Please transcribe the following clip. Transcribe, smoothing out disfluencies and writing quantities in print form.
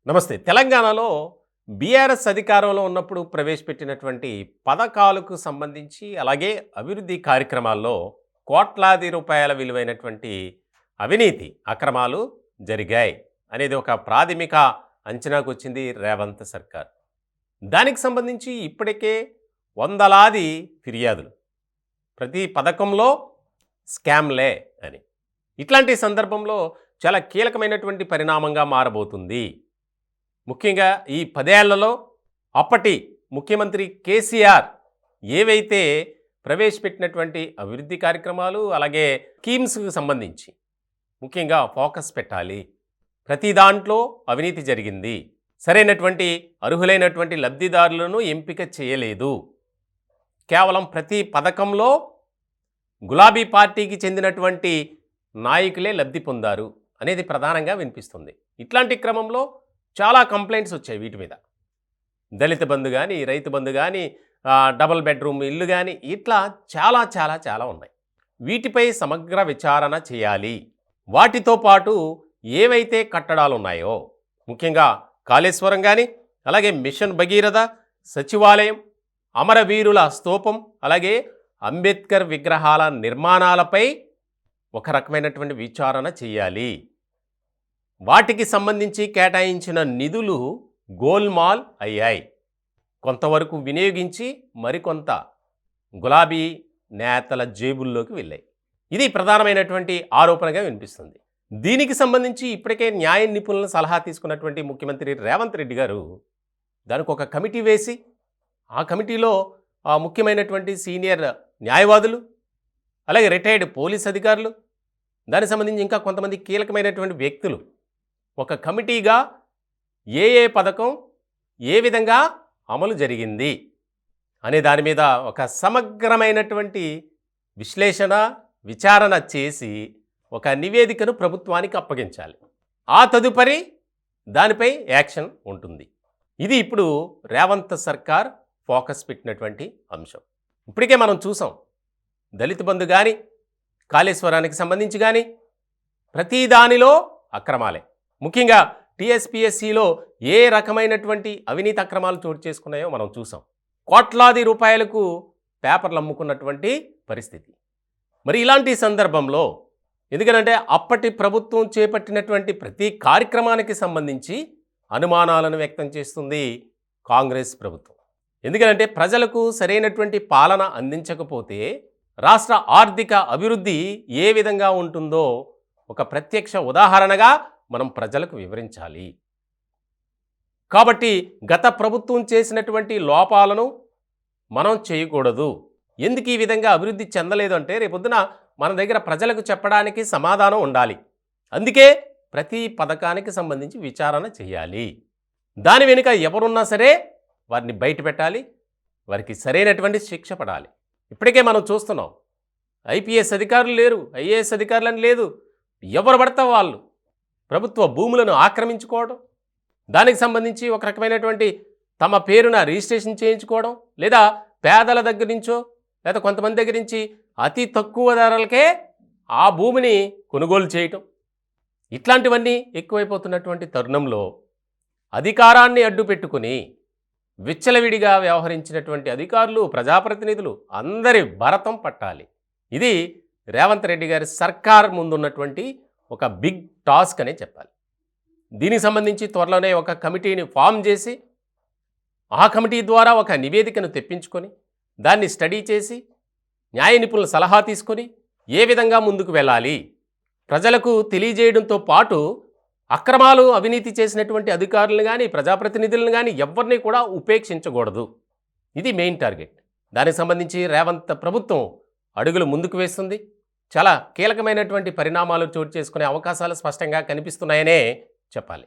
నమస్తే. తెలంగాణలో బీఆర్ఎస్ అధికారంలో ఉన్నప్పుడు ప్రవేశపెట్టినటువంటి పథకాలకు సంబంధించి, అలాగే అభివృద్ధి కార్యక్రమాల్లో కోట్లాది రూపాయల విలువైనటువంటి అవినీతి అక్రమాలు జరిగాయి అనేది ఒక ప్రాథమిక అంచనాకొచ్చింది రేవంత్ సర్కార్. దానికి సంబంధించి ఇప్పటికే వందలాది ఫిర్యాదులు. ప్రతి పథకంలో స్కామ్లే అని. ఇట్లాంటి సందర్భంలో చాలా కీలకమైనటువంటి పరిణామంగా మారబోతుంది. ముఖ్యంగా ఈ 10 ఏళ్లలో అప్పటి ముఖ్యమంత్రి కేసీఆర్ ఏవైతే ప్రవేశపెట్టినటువంటి అభివృద్ధి కార్యక్రమాలు, అలాగే స్కీమ్స్కి సంబంధించి ముఖ్యంగా ఫోకస్ పెట్టాలి. ప్రతి దాంట్లో అవినీతి జరిగింది, సరైనటువంటి అర్హులైనటువంటి లబ్ధిదారులను ఎంపిక చేయలేదు, కేవలం ప్రతి పథకంలో గులాబీ పార్టీకి చెందినటువంటి నాయకులే లబ్ధి పొందారు అనేది ప్రధానంగా వినిపిస్తుంది. ఇట్లాంటి క్రమంలో చాలా కంప్లైంట్స్ వచ్చాయి వీటి మీద. దళిత బంధు కానీ, రైతు బంధు కానీ, డబుల్ బెడ్రూమ్ ఇల్లు కానీ, ఇట్లా చాలా చాలా చాలా ఉన్నాయి. వీటిపై సమగ్ర విచారణ చేయాలి. వాటితో పాటు ఏవైతే కట్టడాలు ఉన్నాయో, ముఖ్యంగా కాళేశ్వరం కానీ, అలాగే మిషన్ భగీరథ, సచివాలయం, అమరవీరుల స్తూపం, అలాగే అంబేద్కర్ విగ్రహాల నిర్మాణాలపై ఒక రకమైనటువంటి విచారణ చేయాలి. వాటికి సంబంధించి కేటాయించిన నిధులు గోల్మాల్ అయ్యాయి. కొంతవరకు వినియోగించి మరికొంత గులాబీ నేతల జేబుల్లోకి వెళ్ళాయి. ఇది ప్రధానమైనటువంటి ఆరోపణగా వినిపిస్తుంది. దీనికి సంబంధించి ఇప్పటికే న్యాయ నిపుణుల సలహా తీసుకున్నటువంటి ముఖ్యమంత్రి రేవంత్ రెడ్డి గారు దానికి ఒక కమిటీ వేసి, ఆ కమిటీలో ముఖ్యమైనటువంటి సీనియర్ న్యాయవాదులు, అలాగే రిటైర్డ్ పోలీస్ అధికారులు, దానికి సంబంధించి ఇంకా కొంతమంది కీలకమైనటువంటి వ్యక్తులు ఒక కమిటీగా ఏ పథకం ఏ విధంగా అమలు జరిగింది అనే దాని మీద ఒక సమగ్రమైనటువంటి విశ్లేషణ, విచారణ చేసి ఒక నివేదికను ప్రభుత్వానికి అప్పగించాలి. ఆ తదుపరి దానిపై యాక్షన్ ఉంటుంది. ఇది ఇప్పుడు రేవంత్ సర్కార్ ఫోకస్ పెట్టినటువంటి అంశం. ఇప్పటికే మనం చూసాం, దళిత బంధు కానీ, కాళేశ్వరానికి సంబంధించి కానీ ప్రతి దానిలో అక్రమాలే. ముఖ్యంగా టీఎస్పీఎస్సీలో ఏ రకమైనటువంటి అవినీతి అక్రమాలు చోటు చేసుకున్నాయో మనం చూసాం. కోట్లాది రూపాయలకు పేపర్లు అమ్ముకున్నటువంటి పరిస్థితి. మరి ఇలాంటి సందర్భంలో ఎందుకంటే అప్పటి ప్రభుత్వం చేపట్టినటువంటి ప్రతి కార్యక్రమానికి సంబంధించి అనుమానాలను వ్యక్తం చేస్తుంది కాంగ్రెస్ ప్రభుత్వం. ఎందుకంటే ప్రజలకు సరైనటువంటి పాలన అందించకపోతే రాష్ట్ర ఆర్థిక అభివృద్ధి ఏ విధంగా ఉంటుందో ఒక ప్రత్యక్ష ఉదాహరణగా మనం ప్రజలకు వివరించాలి. కాబట్టి గత ప్రభుత్వం చేసినటువంటి లోపాలను మనం చేయకూడదు. ఎందుకు ఈ విధంగా అభివృద్ధి చెందలేదు అంటే రేపొద్దున మన దగ్గర ప్రజలకు చెప్పడానికి సమాధానం ఉండాలి. అందుకే ప్రతి పథకానికి సంబంధించి విచారణ చేయాలి. దాని వెనుక ఎవరున్నా సరే వారిని బయట పెట్టాలి, వారికి సరైనటువంటి శిక్ష పడాలి. ఇప్పటికే మనం చూస్తున్నాం, ఐపీఎస్ అధికారులు లేరు, ఐఏఎస్ అధికారులని లేదు, ఎవరు పడతా వాళ్ళు ప్రభుత్వ భూములను ఆక్రమించుకోవడం, దానికి సంబంధించి ఒక రకమైనటువంటి తమ పేరున రిజిస్ట్రేషన్ చేయించుకోవడం, లేదా పేదల దగ్గర నుంచో లేదా కొంతమంది దగ్గర నుంచి అతి తక్కువ ధరలకే ఆ భూమిని కొనుగోలు చేయటం, ఇట్లాంటివన్నీ ఎక్కువైపోతున్నటువంటి తరుణంలో అధికారాన్ని అడ్డు పెట్టుకుని విచ్చలవిడిగా వ్యవహరించినటువంటి అధికారులు, ప్రజాప్రతినిధులు అందరి భరతం పట్టాలి. ఇది రేవంత్ రెడ్డి గారి సర్కార్ ముందున్నటువంటి ఒక బిగ్ టాస్క్ అనే చెప్పాలి. దీనికి సంబంధించి త్వరలోనే ఒక కమిటీని ఫామ్ చేసి, ఆ కమిటీ ద్వారా ఒక నివేదికను తెప్పించుకొని, దాన్ని స్టడీ చేసి, న్యాయ నిపుణుల సలహా తీసుకొని ఏ విధంగా ముందుకు వెళ్ళాలి ప్రజలకు తెలియజేయడంతో పాటు అక్రమాలు, అవినీతి చేసినటువంటి అధికారులను కానీ, ప్రజాప్రతినిధులను కానీ ఎవరిని కూడా ఉపేక్షించకూడదు. ఇది మెయిన్ టార్గెట్. దానికి సంబంధించి రేవంత్ ప్రభుత్వం అడుగులు ముందుకు వేస్తుంది. చాలా కీలకమైనటువంటి పరిణామాలు చోటు చేసుకునే అవకాశాలు స్పష్టంగా కనిపిస్తున్నాయనే చెప్పాలి.